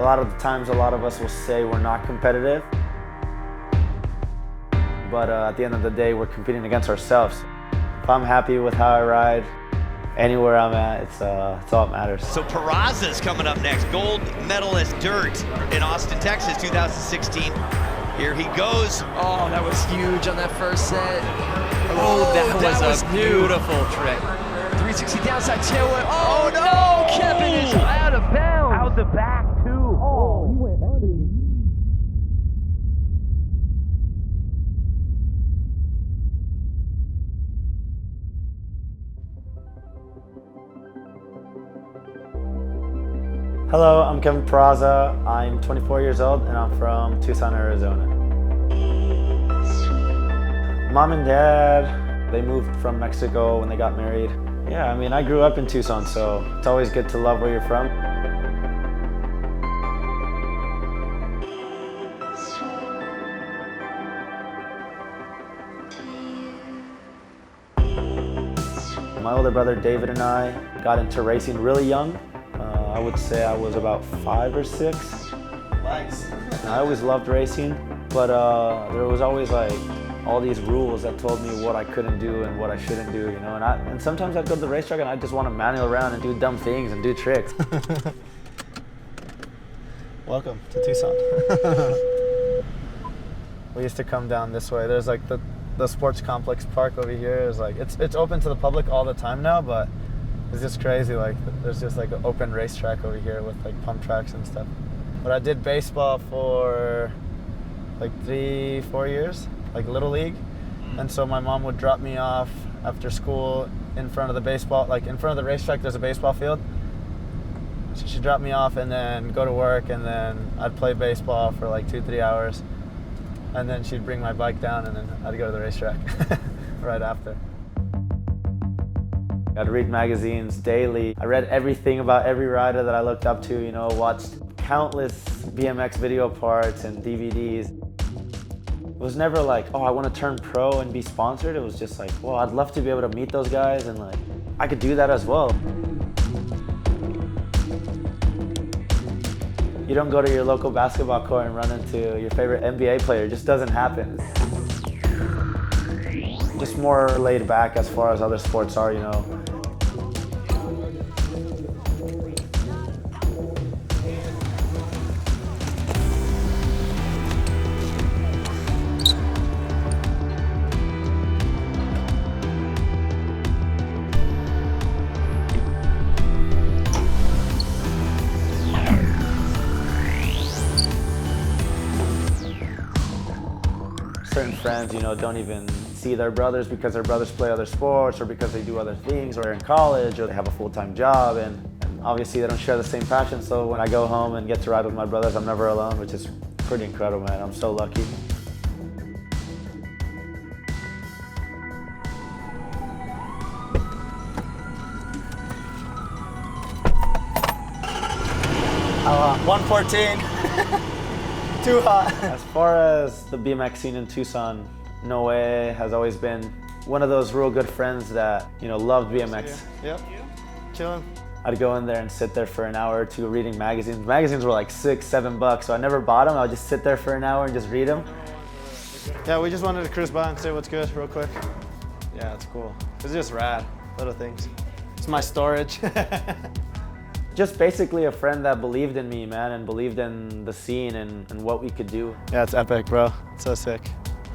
lot of the times, a lot of us will say we're not competitive, but at the end of the day, we're competing against ourselves. If I'm happy with how I ride, anywhere I'm at, it's all that matters. So Peraza's coming up next, gold medalist dirt in Austin, Texas, 2016. Here he goes. Oh, that was huge on that first set. Oh, that was a beautiful trick. 360 downside tailwind. Oh no, Kevin is out of bounds. Out the back too. Oh, he went under. Hello, I'm Kevin Peraza. I'm 24 years old and I'm from Tucson, Arizona. Mom and Dad, they moved from Mexico when they got married. Yeah, I mean, I grew up in Tucson, so it's always good to love where you're from. My older brother David and I got into racing really young. I would say I was about 5 or 6. Nice. I always loved racing, but there was always like all these rules that told me what I couldn't do and what I shouldn't do, you know. And sometimes I'd go to the racetrack and I just want to manual around and do dumb things and do tricks. Welcome to Tucson. We used to come down this way. There's like the sports complex park over here. Is like it's open to the public all the time now, but it's just crazy. Like there's just like an open racetrack over here with like pump tracks and stuff. But I did baseball for like 3-4 years, like Little League. And so my mom would drop me off after school in front of the baseball, like in front of the racetrack, there's a baseball field. So she'd drop me off and then go to work, and then I'd play baseball for like 2-3 hours. And then she'd bring my bike down and then I'd go to the racetrack right after. I'd read magazines daily. I read everything about every rider that I looked up to, you know, watched countless BMX video parts and DVDs. It was never like, oh, I want to turn pro and be sponsored. It was just like, well, I'd love to be able to meet those guys and like, I could do that as well. You don't go to your local basketball court and run into your favorite NBA player. It just doesn't happen. Just more laid back as far as other sports are, you know. Certain friends, you know, don't even see their brothers because their brothers play other sports or because they do other things or they're in college or they have a full-time job, and obviously they don't share the same passion. So when I go home and get to ride with my brothers, I'm never alone, which is pretty incredible, man. I'm so lucky. Oh, 114. Too hot. As far as the BMX scene in Tucson, Noe has always been one of those real good friends that, you know, loved BMX. Yep. Chilling. I'd go in there and sit there for an hour or two reading magazines. Magazines were like $6-7, so I never bought them. I would just sit there for an hour and just read them. Yeah, we just wanted to cruise by and say what's good real quick. Yeah, it's cool. It's just rad, little things. It's my storage. Just basically a friend that believed in me, man, and believed in the scene and what we could do. Yeah, it's epic, bro. It's so sick.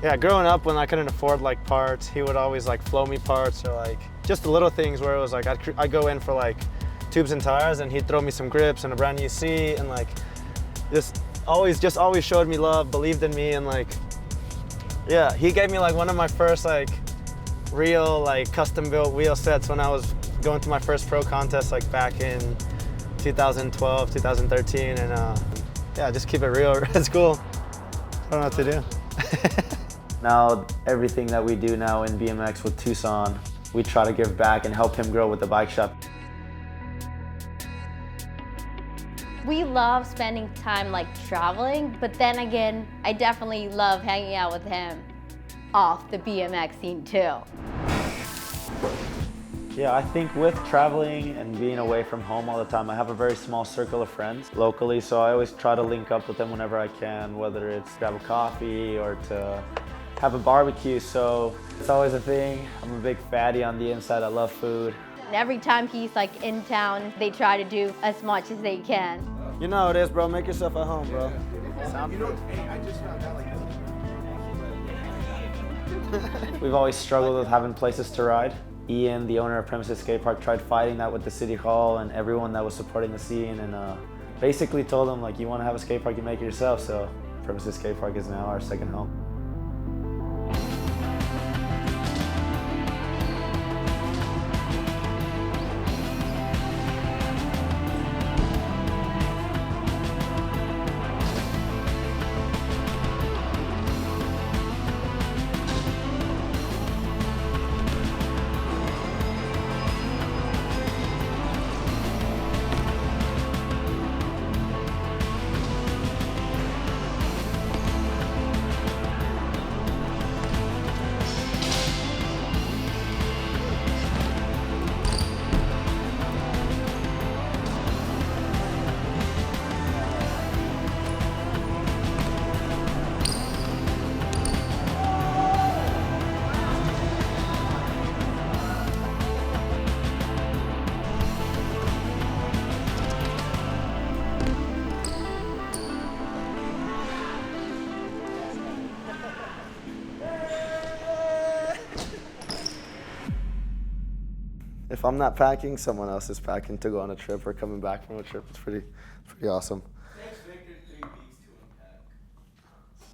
Yeah, growing up when I couldn't afford like parts, he would always like flow me parts or like just the little things where it was like I'd go in for like tubes and tires and he'd throw me some grips and a brand new seat and like just always showed me love, believed in me, and like, yeah, he gave me like one of my first like real like custom built wheel sets when I was going to my first pro contest like back in 2012, 2013, and yeah, just keep it real. It's cool. I don't know what to do. Now, everything that we do now in BMX with Tucson, we try to give back and help him grow with the bike shop. We love spending time like traveling, but then again, I definitely love hanging out with him off the BMX scene too. Yeah, I think with traveling and being away from home all the time, I have a very small circle of friends locally, so I always try to link up with them whenever I can, whether it's grab a coffee or to have a barbecue, so it's always a thing. I'm a big fatty on the inside, I love food. And every time he's like in town, they try to do as much as they can. You know how it is, bro. Make yourself at home, bro. We've always struggled with having places to ride. Ian, the owner of Premises Skate Park, tried fighting that with the city hall and everyone that was supporting the scene, and basically told them, like, you want to have a skate park, you make it yourself. So Premises Skate Park is now our second home. If I'm not packing, someone else is packing to go on a trip or coming back from a trip. It's pretty awesome. I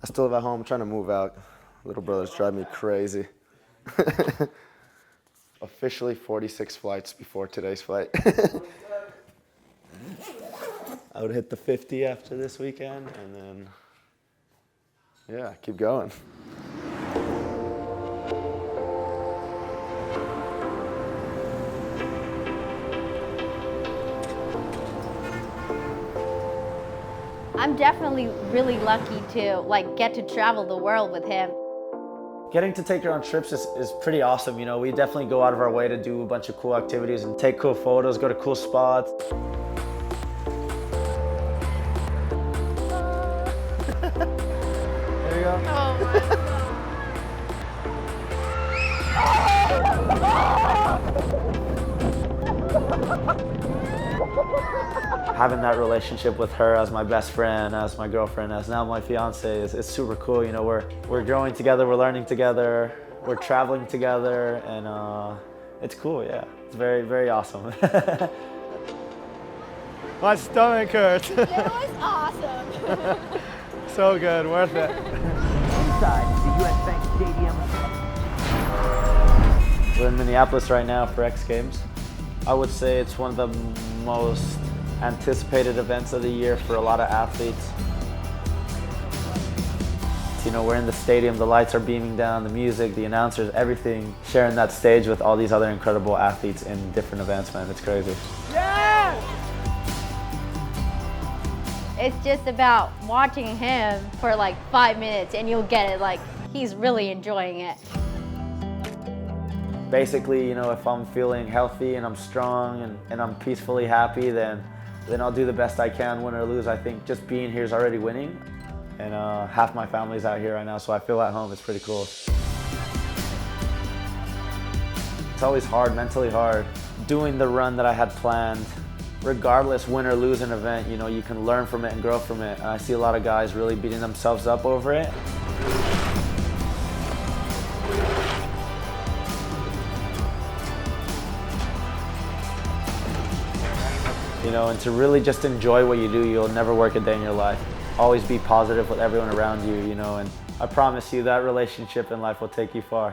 still live at home, trying to move out. Little brothers drive me crazy. Officially 46 flights before today's flight. I would hit the 50 after this weekend, and then, yeah, keep going. I'm definitely really lucky to like get to travel the world with him. Getting to take her on trips is pretty awesome. You know, we definitely go out of our way to do a bunch of cool activities and take cool photos, go to cool spots. There you go. Oh my God. Having that relationship with her as my best friend, as my girlfriend, as now my fiance is super cool. You know, we're growing together, we're learning together, we're traveling together, and it's cool, yeah. It's very, very awesome. My stomach hurts. It was awesome. So good, worth it. Inside the US Bank Stadium. We're in Minneapolis right now for X Games. I would say it's one of the most anticipated events of the year for a lot of athletes. You know, we're in the stadium, the lights are beaming down, the music, the announcers, everything, sharing that stage with all these other incredible athletes in different events, man. It's crazy. Yeah! It's just about watching him for like 5 minutes and you'll get it, like he's really enjoying it. Basically, you know, if I'm feeling healthy and I'm strong and I'm peacefully happy, then I'll do the best I can, win or lose. I think just being here is already winning. And half my family's out here right now, so I feel at home. It's pretty cool. It's always hard, mentally hard. Doing the run that I had planned, regardless win or lose an event, you know, you can learn from it and grow from it. And I see a lot of guys really beating themselves up over it. You know, and to really just enjoy what you do, you'll never work a day in your life. Always be positive with everyone around you, you know, and I promise you that relationship in life will take you far.